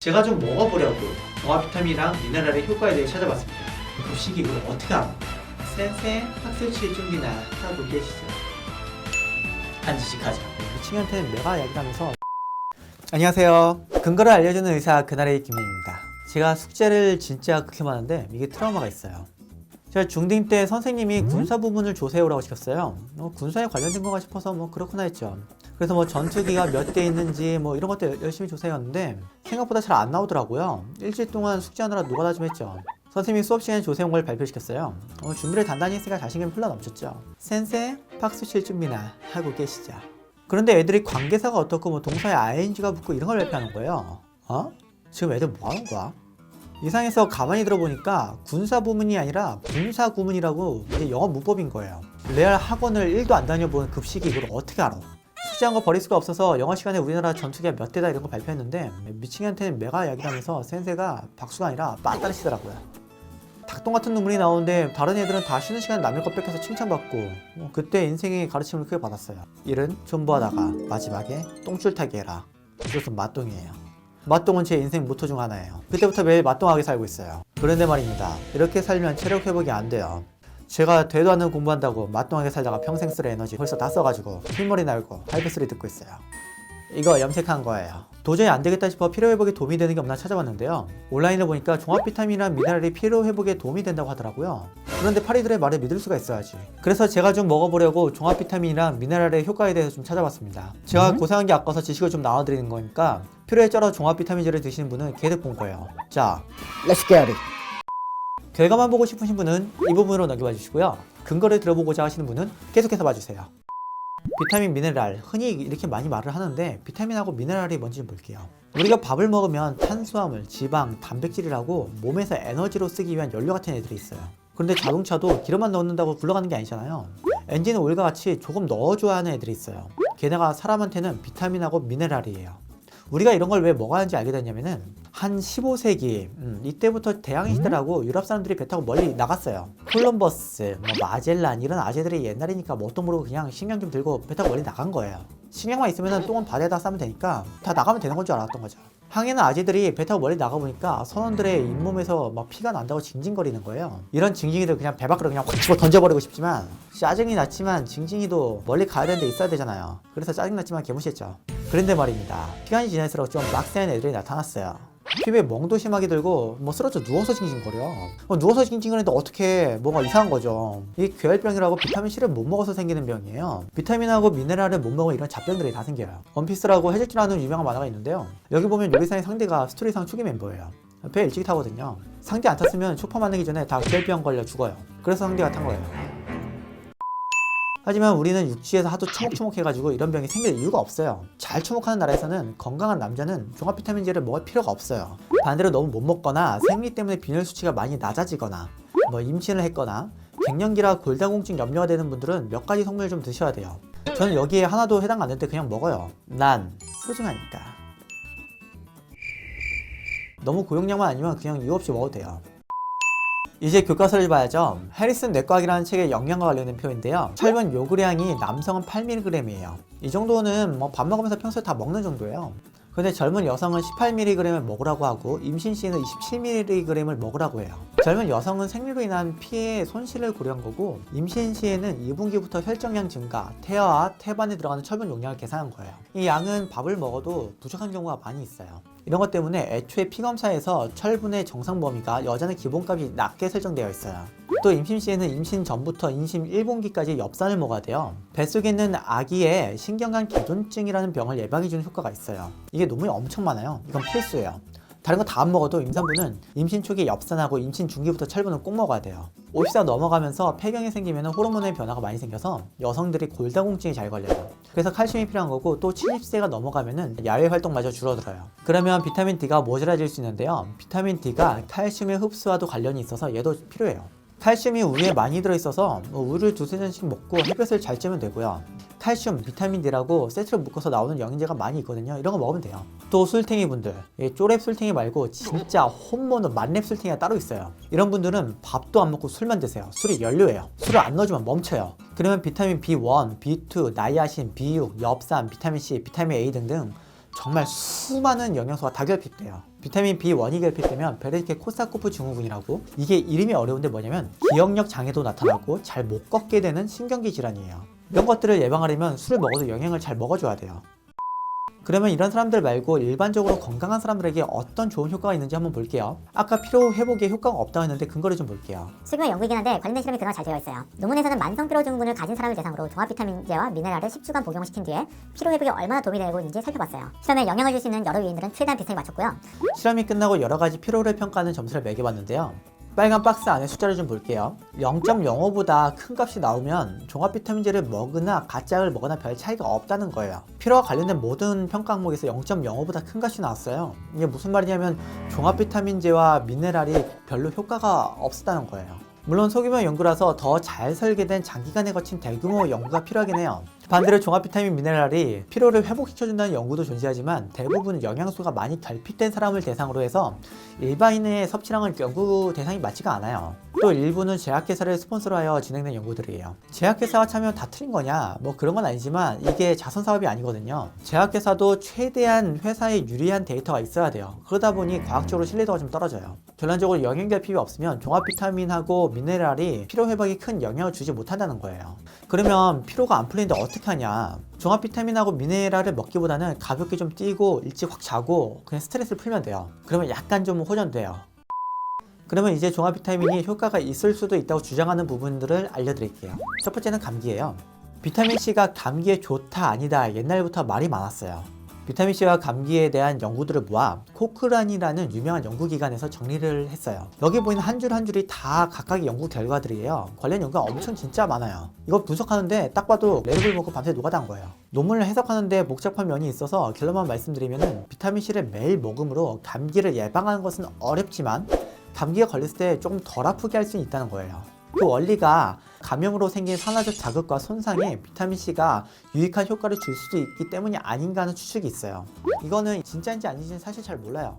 제가 좀 먹어보려고 종합 비타민이랑 미네랄의 효과에 대해 찾아봤습니다. 급식이 이걸 어떻게 알아? 쌩쌩 학습 칠 준비나 하고 계시죠? 한지식하자. 미친년한테는 내가 이야기하면서 안녕하세요. 근거를 알려주는 의사 그날의 김민입니다. 제가 숙제를 진짜 그렇게 많은데 이게 트라우마가 있어요. 제가 중딩 때 선생님이 군사 부문을 조사해오라고 시켰어요. 군사에 관련된 거가 싶어서 그렇구나 했죠. 그래서 전투기가 몇 대 있는지 이런 것도 열심히 조사해왔는데 생각보다 잘 안 나오더라고요. 일주일 동안 숙제하느라 노가다 좀 했죠. 선생님이 수업 시간에 조사해온 걸 발표시켰어요. 준비를 단단히 했으니까 자신감이 흘러 넘쳤죠. 센세 박수 칠 준비나 하고 계시죠. 그런데 애들이 관계사가 어떻고 동사에 ing가 붙고 이런 걸 발표하는 거예요. 지금 애들 뭐 하는 거야? 이상해서 가만히 들어보니까 군사 부문이 아니라 군사 구문이라고 이게 영어 문법인 거예요. 레알 학원을 1도 안 다녀본 급식이 이걸 어떻게 알아? 숙제한 거 버릴 수가 없어서 영어 시간에 우리나라 전투기가 몇 대다 이런 거 발표했는데 미친년한테는 메가 이야기를 하면서 센세가 박수가 아니라 빠따르시더라고요. 닭똥 같은 눈물이 나오는데 다른 애들은 다 쉬는 시간에 남의 것 뺏겨서 칭찬받고 그때 인생의 가르침을 크게 받았어요. 일은 존버하다가 마지막에 똥줄 타기 해라. 그것은 맛똥이에요. 맛똥은 제 인생 모토 중 하나예요. 그때부터 매일 맛똥하게 살고 있어요. 그런데 말입니다. 이렇게 살면 체력 회복이 안 돼요. 제가 되도 않는 공부한다고 맛똥하게 살다가 평생 쓸 에너지 벌써 다 써가지고 흰머리 날고 할배 소리 듣고 있어요. 이거 염색한 거예요. 도저히 안 되겠다 싶어 피로회복에 도움이 되는 게 없나 찾아봤는데요. 온라인을 보니까 종합 비타민이나 미네랄이 피로회복에 도움이 된다고 하더라고요. 그런데 파리들의 말을 믿을 수가 있어야지. 그래서 제가 좀 먹어보려고 종합 비타민이랑 미네랄의 효과에 대해서 좀 찾아봤습니다. 제가 고생한 게 아까워서 지식을 좀 나눠드리는 거니까 필요에 쩔어 종합 비타민제를 드시는 분은 계속 본 거예요. 자, Let's get it. 결과만 보고 싶으신 분은 이 부분으로 넘겨봐 주시고요. 근거를 들어보고자 하시는 분은 계속해서 봐주세요. 비타민, 미네랄, 흔히 이렇게 많이 말을 하는데 비타민하고 미네랄이 뭔지 좀 볼게요. 우리가 밥을 먹으면 탄수화물, 지방, 단백질이라고 몸에서 에너지로 쓰기 위한 연료 같은 애들이 있어요. 그런데 자동차도 기름만 넣는다고 굴러가는 게 아니잖아요. 엔진 오일과 같이 조금 넣어줘야 하는 애들이 있어요. 게다가 사람한테는 비타민하고 미네랄이에요. 우리가 이런 걸 왜 먹어야 하는지 알게 됐냐면은 한 15세기 이때부터 대항해 시대라고 유럽 사람들이 배 타고 멀리 나갔어요. 콜럼버스, 마젤란 이런 아재들이 옛날이니까 뭣도 모르고 그냥 식량 좀 들고 배 타고 멀리 나간 거예요. 식량만 있으면 똥은 바다에다 싸면 되니까 다 나가면 되는 건 줄 알았던 거죠. 항해는 아재들이 배 타고 멀리 나가보니까 선원들의 잇몸에서 피가 난다고 징징거리는 거예요. 이런 징징이들 그냥 배 밖으로 그냥 확 집어 던져버리고 싶지만 짜증이 났지만 징징이도 멀리 가야 되는데 있어야 되잖아요. 그래서 짜증났지만 개무시했죠. 그런데 말입니다. 시간이 지날수록 좀 빡센 애들이 나타났어요. 피부에 멍도 심하게 들고 쓰러져 누워서 징징거려. 누워서 징징거리는데 어떻게 뭐가 이상한 거죠. 이게 괴혈병이라고 비타민C를 못 먹어서 생기는 병이에요. 비타민하고 미네랄을 못 먹으면 이런 잡병들이 다 생겨요. 원피스라고 해적지라는 유명한 만화가 있는데요. 여기 보면 요리사의 상대가 스토리상 초기 멤버예요. 배 일찍 타거든요. 상대 안 탔으면 초파 만나기 전에 다 괴혈병 걸려 죽어요. 그래서 상대가 탄 거예요. 하지만 우리는 육지에서 하도 초목초목해가지고 이런 병이 생길 이유가 없어요. 잘 초목하는 나라에서는 건강한 남자는 종합 비타민제를 먹을 필요가 없어요. 반대로 너무 못 먹거나 생리 때문에 빈혈 수치가 많이 낮아지거나 임신을 했거나 갱년기라 골다공증 염려가 되는 분들은 몇 가지 성분을 좀 드셔야 돼요. 저는 여기에 하나도 해당 안 되는데 그냥 먹어요. 난 소중하니까. 너무 고용량만 아니면 그냥 이유 없이 먹어도 돼요. 이제 교과서를 봐야죠. 해리슨 내과학이라는 책의 영양과 관련된 표인데요. 철분 요구량이 남성은 8mg이에요. 이 정도는 밥 먹으면서 평소에 다 먹는 정도예요. 근데 젊은 여성은 18mg을 먹으라고 하고 임신 시에는 27mg을 먹으라고 해요. 젊은 여성은 생리로 인한 피해 손실을 고려한 거고 임신 시에는 2분기부터 혈정량 증가, 태아와 태반에 들어가는 철분 용량을 계산한 거예요. 이 양은 밥을 먹어도 부족한 경우가 많이 있어요. 이런 것 때문에 애초에 피검사에서 철분의 정상 범위가 여자는 기본값이 낮게 설정되어 있어요. 또 임신 시에는 임신 전부터 임신 1분기까지 엽산을 먹어야 돼요. 뱃속에 있는 아기의 신경관 개존증이라는 병을 예방해주는 효과가 있어요. 이게 논문이 엄청 많아요. 이건 필수예요. 다른 거 다 안 먹어도 임산부는 임신 초기에 엽산하고 임신 중기부터 철분을 꼭 먹어야 돼요. 50세 넘어가면서 폐경이 생기면 호르몬의 변화가 많이 생겨서 여성들이 골다공증이 잘 걸려요. 그래서 칼슘이 필요한 거고 또 70세가 넘어가면은 야외 활동마저 줄어들어요. 그러면 비타민 D가 모자라질 수 있는데요. 비타민 D가 칼슘의 흡수와도 관련이 있어서 얘도 필요해요. 칼슘이 우유에 많이 들어있어서 우유를 두세 잔씩 먹고 햇볕을 잘 쬐면 되고요. 칼슘, 비타민 D라고 세트로 묶어서 나오는 영양제가 많이 있거든요. 이런 거 먹으면 돼요. 또 술탱이 분들, 쪼렙 술탱이 말고 진짜 홈모노 만렙 술탱이가 따로 있어요. 이런 분들은 밥도 안 먹고 술만 드세요. 술이 연료예요. 술을 안 넣어주면 멈춰요. 그러면 비타민 B1, B2, 나이아신, B6, 엽산, 비타민 C, 비타민 A 등등 정말 수많은 영양소가 다 결핍돼요. 비타민 B1이 결핍되면 베르케-코사코프 증후군이라고, 이게 이름이 어려운데 뭐냐면 기억력 장애도 나타나고 잘 못 걷게 되는 신경기 질환이에요. 이런 것들을 예방하려면 술을 먹어도 영양을 잘 먹어줘야 돼요. 그러면 이런 사람들 말고 일반적으로 건강한 사람들에게 어떤 좋은 효과가 있는지 한번 볼게요. 아까 피로 회복에 효과가 없다고 했는데 근거를 좀 볼게요. 소규모 연구이긴 한데 관련된 실험이 그나마 잘 되어 있어요. 논문에서는 만성 피로 증후군을 가진 사람을 대상으로 종합 비타민제와 미네랄을 10주간 복용을 시킨 뒤에 피로 회복에 얼마나 도움이 되고 있는지 살펴봤어요. 실험에 영향을 줄 수 있는 여러 요인들은 최대한 비슷하게 맞췄고요. 실험이 끝나고 여러 가지 피로를 평가하는 점수를 매겨봤는데요. 빨간 박스 안에 숫자를 좀 볼게요. 0.05보다 큰 값이 나오면 종합 비타민제를 먹으나 가짜약을 먹으나 별 차이가 없다는 거예요. 피로와 관련된 모든 평가 항목에서 0.05보다 큰 값이 나왔어요. 이게 무슨 말이냐면 종합 비타민제와 미네랄이 별로 효과가 없었다는 거예요. 물론 소규모 연구라서 더 잘 설계된 장기간에 거친 대규모 연구가 필요하긴 해요. 반대로 종합 비타민 미네랄이 피로를 회복시켜준다는 연구도 존재하지만 대부분 영양소가 많이 결핍된 사람을 대상으로 해서 일반인의 섭취량은 연구 대상이 맞지가 않아요. 또 일부는 제약회사를 스폰서로 하여 진행된 연구들이에요. 제약회사가 참여하면 다 틀린 거냐? 뭐 그런 건 아니지만 이게 자선사업이 아니거든요. 제약회사도 최대한 회사에 유리한 데이터가 있어야 돼요. 그러다 보니 과학적으로 신뢰도가 좀 떨어져요. 결론적으로 영양결핍이 없으면 종합 비타민하고 미네랄이 피로 회복에 큰 영향을 주지 못한다는 거예요. 그러면 피로가 안 풀리는데 어떻게 하냐? 종합 비타민하고 미네랄을 먹기보다는 가볍게 좀 뛰고 일찍 확 자고 그냥 스트레스를 풀면 돼요. 그러면 약간 좀 호전돼요. 그러면 이제 종합 비타민이 효과가 있을 수도 있다고 주장하는 부분들을 알려드릴게요. 첫 번째는 감기예요. 비타민C가 감기에 좋다 아니다 옛날부터 말이 많았어요. 비타민C와 감기에 대한 연구들을 모아 코크란이라는 유명한 연구기관에서 정리를 했어요. 여기 보이는 한 줄 한 줄이 다 각각의 연구 결과들이에요. 관련 연구가 엄청 진짜 많아요. 이거 분석하는데 딱 봐도 레드불 먹고 밤새 노가다한 거예요. 논문을 해석하는데 복잡한 면이 있어서 결론만 말씀드리면 비타민C를 매일 먹음으로 감기를 예방하는 것은 어렵지만 감기가 걸렸을 때 조금 덜 아프게 할 수 있다는 거예요. 그 원리가 감염으로 생긴 산화적 자극과 손상에 비타민C가 유익한 효과를 줄 수도 있기 때문이 아닌가 하는 추측이 있어요. 이거는 진짜인지 아닌지는 사실 잘 몰라요.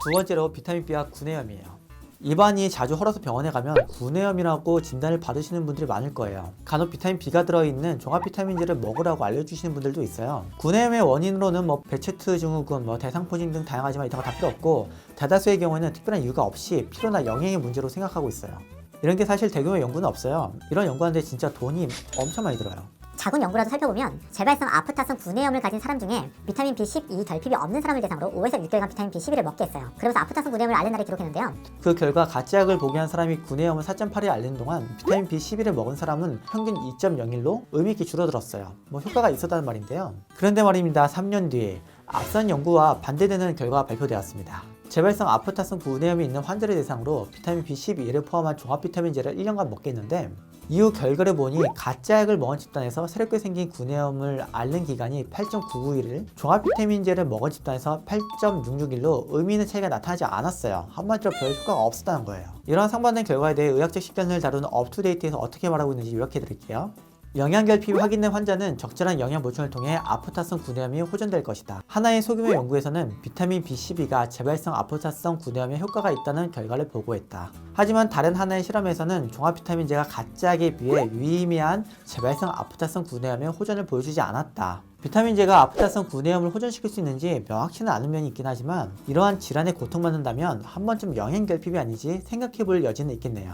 두 번째로 비타민 B와 구내염이에요. 입안이 자주 헐어서 병원에 가면 구내염이라고 진단을 받으시는 분들이 많을 거예요. 간혹 비타민 B가 들어있는 종합 비타민제를 먹으라고 알려주시는 분들도 있어요. 구내염의 원인으로는 베체트 증후군, 대상포진 등 다양하지만 이런 거 다 필요 없고 대다수의 경우에는 특별한 이유가 없이 피로나 영양의 문제로 생각하고 있어요. 이런 게 사실 대규모 연구는 없어요. 이런 연구하는데 진짜 돈이 엄청 많이 들어요. 자군 연구라도 살펴보면 재발성 아프타성 구내염을 가진 사람 중에 비타민 B12 결핍이 없는 사람을 대상으로 5에서 6개월간 비타민 B12를 먹게 했어요. 그러면서 아프타성 구내염을 앓는 날을 기록했는데요. 그 결과 가짜약을 보기한 사람이 구내염을 4.8일 앓는 동안 비타민 B12를 먹은 사람은 평균 2.01로 의미 있게 줄어들었어요. 효과가 있었다는 말인데요. 그런데 말입니다. 3년 뒤에 앞선 연구와 반대되는 결과가 발표되었습니다. 재발성 아프타성 구내염이 있는 환자를 대상으로 비타민 B12를 포함한 종합 비타민제를 1년간 먹게 했는데 이후 결과를 보니 가짜약을 먹은 집단에서 새롭게 생긴 구내염을 앓는 기간이 8.991일, 종합 비타민제를 먹은 집단에서 8.661로 의미 있는 차이가 나타나지 않았어요. 한마디로 별 효과가 없었다는 거예요. 이러한 상반된 결과에 대해 의학적 식견을 다루는 업투데이트에서 어떻게 말하고 있는지 요약해 드릴게요. 영양결핍이 확인된 환자는 적절한 영양 보충을 통해 아프타성 구내염이 호전될 것이다. 하나의 소규모 연구에서는 비타민 B12가 재발성 아프타성 구내염에 효과가 있다는 결과를 보고했다. 하지만 다른 하나의 실험에서는 종합 비타민제가 가짜약에 비해 유의미한 재발성 아프타성 구내염의 호전을 보여주지 않았다. 비타민제가 아프타성 구내염을 호전시킬 수 있는지 명확치는 않은 면이 있긴 하지만 이러한 질환에 고통받는다면 한 번쯤 영양결핍이 아니지 생각해볼 여지는 있겠네요.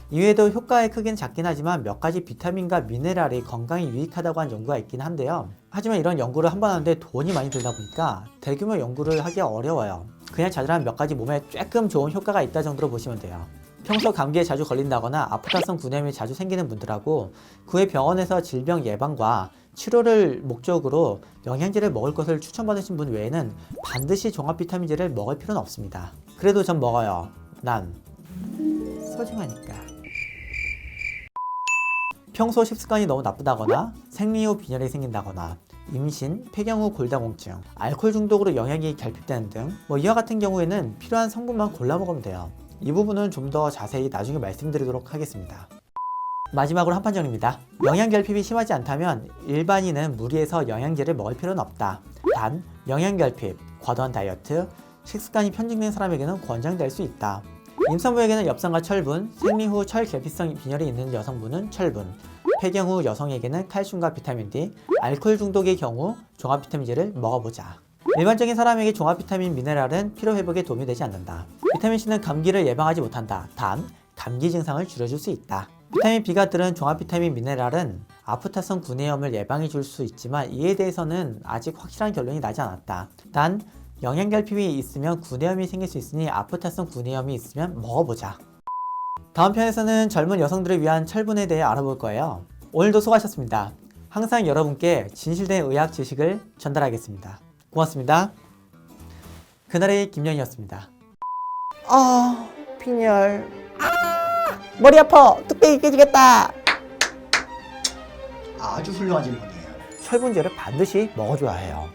이외에도 효과의 크기는 작긴 하지만 몇 가지 비타민과 미네랄이 건강에 유익하다고 한 연구가 있긴 한데요. 하지만 이런 연구를 한 번 하는데 돈이 많이 들다 보니까 대규모 연구를 하기가 어려워요. 그냥 자잘한 몇 가지 몸에 조금 좋은 효과가 있다 정도로 보시면 돼요. 평소 감기에 자주 걸린다거나 아프타성 구내염이 자주 생기는 분들하고 그 외 병원에서 질병 예방과 치료를 목적으로 영양제를 먹을 것을 추천받으신 분 외에는 반드시 종합 비타민제를 먹을 필요는 없습니다. 그래도 전 먹어요. 난 소중하니까. 평소 식습관이 너무 나쁘다거나 생리 후 빈혈이 생긴다거나 임신, 폐경 후 골다공증, 알코올 중독으로 영양이 결핍되는 등 이와 같은 경우에는 필요한 성분만 골라 먹으면 돼요. 이 부분은 좀 더 자세히 나중에 말씀드리도록 하겠습니다. 마지막으로 한판 정리입니다. 영양 결핍이 심하지 않다면 일반인은 무리해서 영양제를 먹을 필요는 없다. 단, 영양 결핍, 과도한 다이어트, 식습관이 편중된 사람에게는 권장될 수 있다. 임산부에게는 엽산과 철분, 생리 후 철 결핍성 빈혈이 있는 여성분은 철분, 폐경 후 여성에게는 칼슘과 비타민 D, 알코올 중독의 경우 종합 비타민제를 먹어보자. 일반적인 사람에게 종합 비타민 미네랄은 피로 회복에 도움이 되지 않는다. 비타민 C는 감기를 예방하지 못한다. 단, 감기 증상을 줄여줄 수 있다. 비타민 B가 들은 종합 비타민 미네랄은 아프타성 구내염을 예방해 줄 수 있지만 이에 대해서는 아직 확실한 결론이 나지 않았다. 단, 영양결핍이 있으면 구내염이 생길 수 있으니 아프타성 구내염이 있으면 먹어보자. 다음 편에서는 젊은 여성들을 위한 철분에 대해 알아볼 거예요. 오늘도 수고하셨습니다. 항상 여러분께 진실된 의학 지식을 전달하겠습니다. 고맙습니다. 그날의 김영이었습니다. 빈혈. 머리 아파. 뚝배기 깨지겠다. 아주 훌륭한 질문이에요. 철분제를 반드시 먹어줘야 해요.